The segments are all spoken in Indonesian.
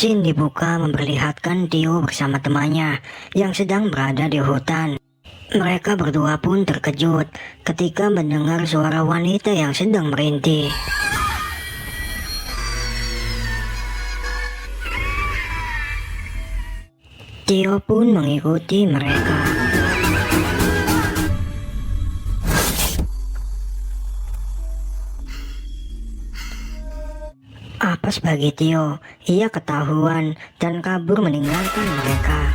Scene dibuka memperlihatkan Tio bersama temannya yang sedang berada di hutan. Mereka berdua pun terkejut ketika mendengar suara wanita yang sedang merintih. Tio pun mengikuti mereka. Apes bagi Tio, ia ketahuan dan kabur meninggalkan mereka.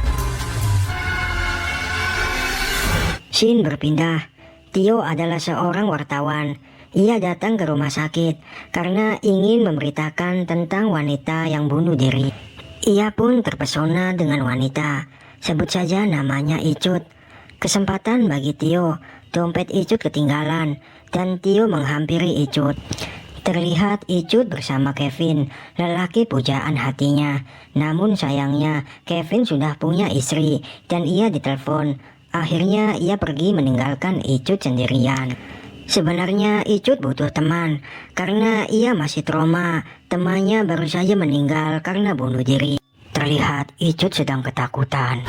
Scene berpindah. Tio adalah seorang wartawan. Ia datang ke rumah sakit karena ingin memberitakan tentang wanita yang bunuh diri. Ia pun terpesona dengan wanita. Sebut saja namanya Icut. Kesempatan bagi Tio. Dompet Icut ketinggalan dan Tio menghampiri Icut. Terlihat Icut bersama Kevin, lelaki pujaan hatinya. Namun sayangnya Kevin sudah punya istri dan ia ditelepon. Akhirnya ia pergi meninggalkan Icut sendirian. Sebenarnya Icut butuh teman karena ia masih trauma. Temannya baru saja meninggal karena bunuh diri. Terlihat Icut sedang ketakutan.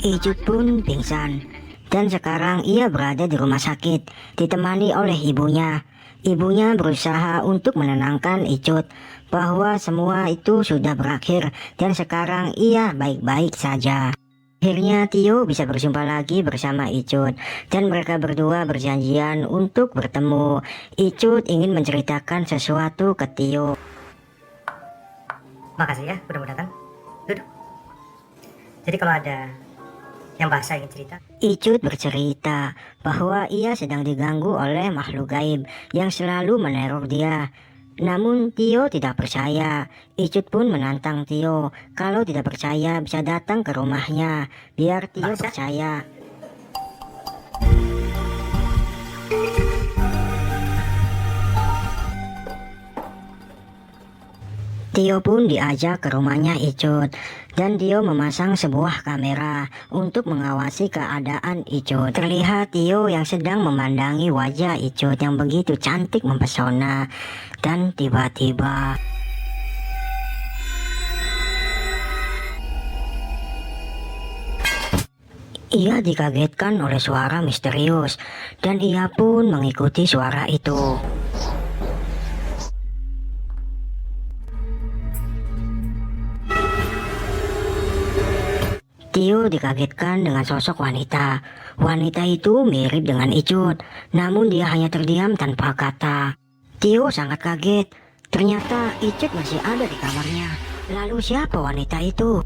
Icut pun pingsan. Dan sekarang ia berada di rumah sakit, ditemani oleh ibunya. Ibunya berusaha untuk menenangkan Icut bahwa semua itu sudah berakhir dan sekarang ia baik-baik saja. Akhirnya Tio bisa berjumpa lagi bersama Icut dan mereka berdua berjanjian untuk bertemu. Icut ingin menceritakan sesuatu ke Tio. Makasih ya udah mau datang. Duduk. Jadi kalau ada yang bahasa ingin cerita. Icut bercerita bahwa ia sedang diganggu oleh makhluk gaib yang selalu meneror dia. Namun Tio tidak percaya. Icut pun menantang Tio kalau tidak percaya bisa datang ke rumahnya biar Tio percaya. Tio pun diajak ke rumahnya Icut dan Tio memasang sebuah kamera untuk mengawasi keadaan Icut. Terlihat Tio yang sedang memandangi wajah Icut yang begitu cantik mempesona dan tiba-tiba ia dikagetkan oleh suara misterius dan ia pun mengikuti suara itu. Tio dikagetkan dengan sosok wanita. Wanita itu mirip dengan Icut, namun dia hanya terdiam tanpa kata. Tio sangat kaget. Ternyata Icut masih ada di kamarnya. Lalu siapa wanita itu?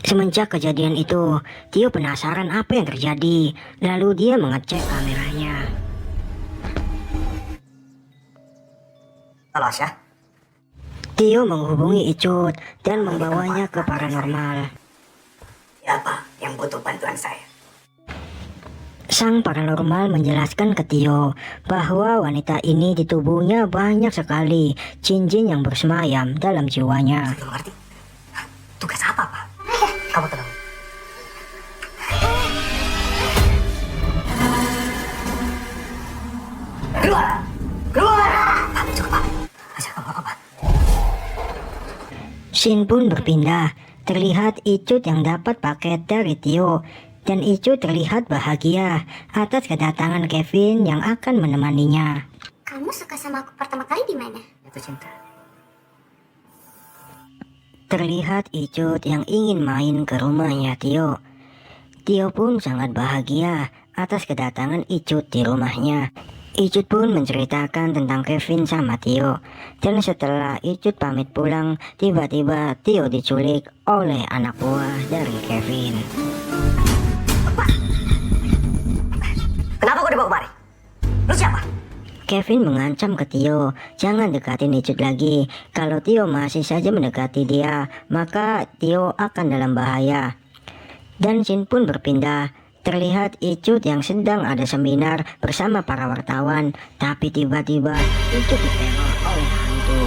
Semenjak kejadian itu, Tio penasaran apa yang terjadi. Lalu dia mengecek kameranya. Halo Asya. Tio menghubungi Icut dan membawanya ke paranormal. Siapa yang butuh bantuan saya? Sang paranormal menjelaskan ke Tio bahwa wanita ini di tubuhnya banyak sekali cincin yang bersemayam dalam jiwanya. Belum ngerti. Tugas apa, Pak? Kamu tenang. Keluar! Keluar! Pak, cukup, Pak. Asya, kamu apa? Scene pun berpindah. Terlihat Icut yang dapat paket dari Tio dan Icut terlihat bahagia atas kedatangan Kevin yang akan menemaninya. Kamu suka sama aku pertama kali di mana? Itu cinta. Terlihat Icut yang ingin main ke rumahnya Tio. Tio pun sangat bahagia atas kedatangan Icut di rumahnya. Icut pun menceritakan tentang Kevin sama Tio. Dan setelah Icut pamit pulang, tiba-tiba Tio diculik oleh anak buah dari Kevin. Kenapa kau dibawa kemari? Lu siapa? Kevin mengancam ke Tio, jangan dekatin Icut lagi. Kalau Tio masih saja mendekati dia, maka Tio akan dalam bahaya. Dan scene pun berpindah. Terlihat Icut yang sedang ada seminar bersama para wartawan, tapi tiba-tiba Icut diteror oleh hantu.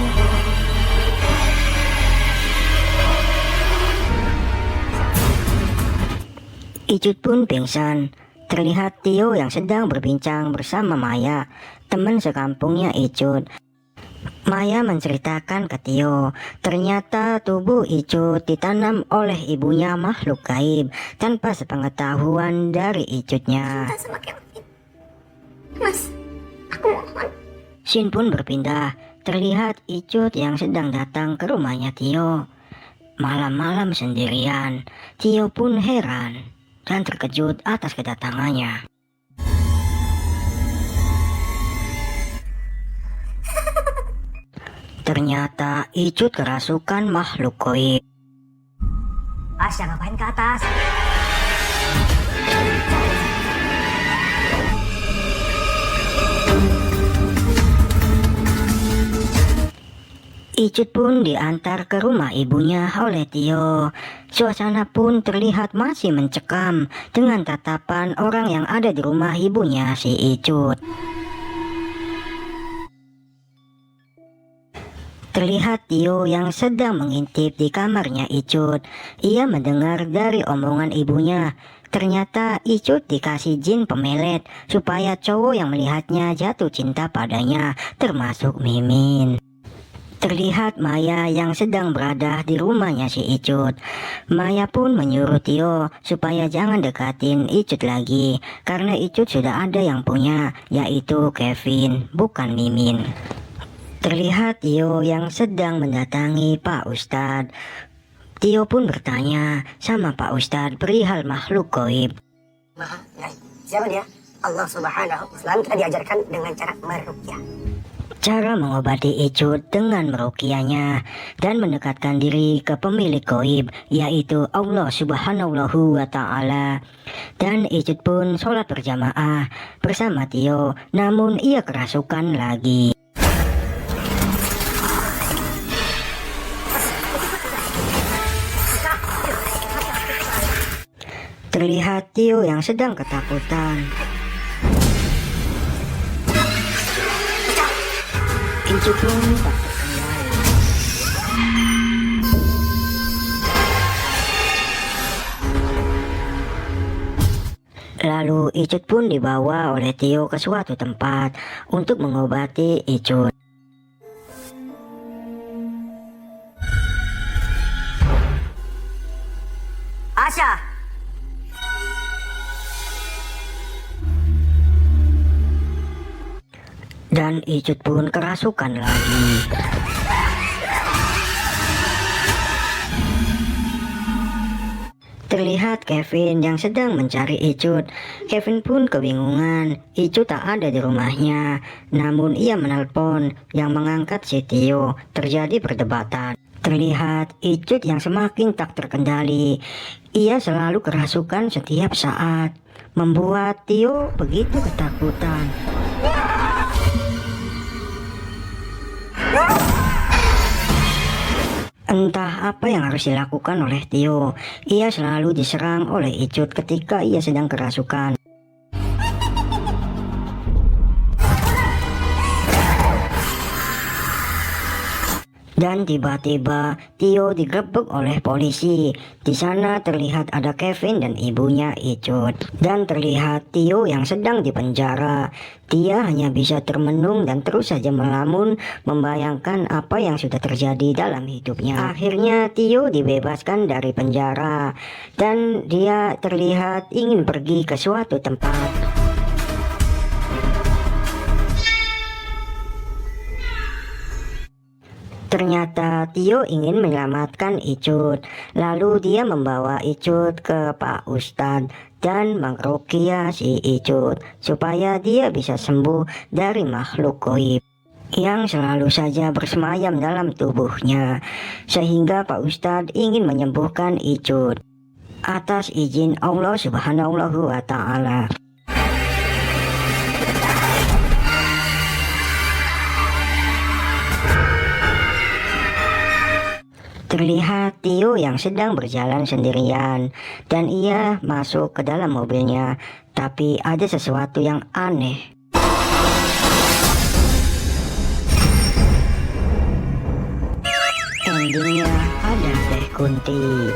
Icut pun pingsan. Terlihat Tio yang sedang berbincang bersama Maya. teman sekampungnya Icut. Maya menceritakan ke Tio, ternyata tubuh Icut ditanam oleh ibunya makhluk gaib tanpa sepengetahuan dari Icutnya. Cinta sama Kelvin. Mas, aku mohon. Shin pun berpindah, terlihat Icut yang sedang datang ke rumahnya Tio. Malam-malam sendirian, Tio pun heran dan terkejut atas kedatangannya. Ternyata Icut kerasukan makhluk gaib. Asya, ngapain ke atas? Icut pun diantar ke rumah ibunya oleh Tio. Suasana pun terlihat masih mencekam dengan tatapan orang yang ada di rumah ibunya si Icut. Terlihat Tio yang sedang mengintip di kamarnya Icut. Ia mendengar dari omongan ibunya. Ternyata Icut dikasih jin pemelet supaya cowok yang melihatnya jatuh cinta padanya, termasuk Mimin. Terlihat Maya yang sedang berada di rumahnya si Icut. Maya pun menyuruh Tio supaya jangan dekatin Icut lagi, karena Icut sudah ada yang punya, yaitu Kevin, bukan Mimin. Terlihat Tio yang sedang mendatangi Pak Ustadz. Tio pun bertanya sama Pak Ustadz perihal makhluk gaib. Maha gaib. Siapa dia? Allah Subhanahu. Islam kita diajarkan dengan cara meruqyah. Cara mengobati Icut dengan meruqyahnya dan mendekatkan diri ke pemilik gaib, yaitu Allah Subhanahu wa Ta'ala. Dan Icut pun sholat berjamaah bersama Tio, namun ia kerasukan lagi. Terlihat Tio yang sedang ketakutan. Icut pun tak terkendali. Lalu Icut pun dibawa oleh Tio ke suatu tempat untuk mengobati Icut. Asya! Dan Icut pun kerasukan lagi. Terlihat Kevin yang sedang mencari Icut. Kevin pun kebingungan, Icut tak ada di rumahnya. Namun ia menelpon, yang mengangkat si Tio. Terjadi perdebatan. Terlihat Icut yang semakin tak terkendali. Ia selalu kerasukan setiap saat, membuat Tio begitu ketakutan. Entah apa yang harus dilakukan oleh Tio. Ia selalu diserang oleh Icut ketika ia sedang kerasukan. Dan tiba-tiba Tio digerebek oleh polisi. Di sana terlihat ada Kevin dan ibunya Icut. Dan terlihat Tio yang sedang dipenjara. Dia hanya bisa termenung dan terus saja melamun, membayangkan apa yang sudah terjadi dalam hidupnya. Akhirnya Tio dibebaskan dari penjara dan dia terlihat ingin pergi ke suatu tempat. Ternyata Tio ingin menyelamatkan Icut. Lalu dia membawa Icut ke Pak Ustadz dan mengruqyah si Icut supaya dia bisa sembuh dari makhluk gaib yang selalu saja bersemayam dalam tubuhnya, sehingga Pak Ustadz ingin menyembuhkan Icut atas izin Allah Subhanahu wa Ta'ala. Terlihat Tio yang sedang berjalan sendirian dan ia masuk ke dalam mobilnya, tapi ada sesuatu yang aneh. Endingnya ada Teh Kunti.